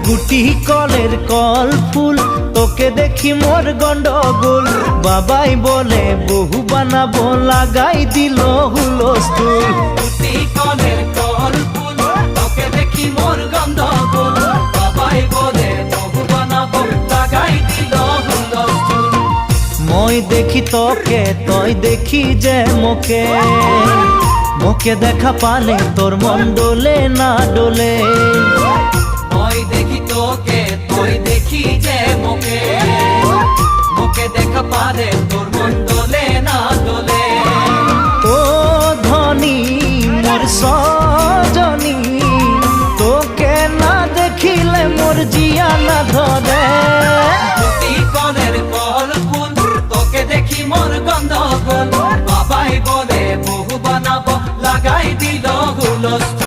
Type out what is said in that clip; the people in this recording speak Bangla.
গুটি কলের কল ফুল তোকে দেখি মোর গন্ডগোল বাবাই বলে বহু বানাবো লাগাই দিল হুলস্থুল গুটি কলের কল ফুল তোকে দেখি মোর গন্ডগোল বাবাই বলে বহু বানাবো লাগাই দিল হুলস্থুল মই দেখি তোকে তই দেখি যে মোকে মোকে দেখা পালে তোর মন ডোলে না ডোলে মই দেখি তোকে তুই দেখি যে মোকে মোকে দেখা পারে তোর মন দোলে না দোলে ও ধনী মোর সজনী তোকে না দেখিলে মোর জিয়া না ধরে গুটি কলের কল ফুল তোকে দেখি মোর গন্ডগোল বাবাই বলে বহু বানাবো লাগাই দিল হুলস্থুল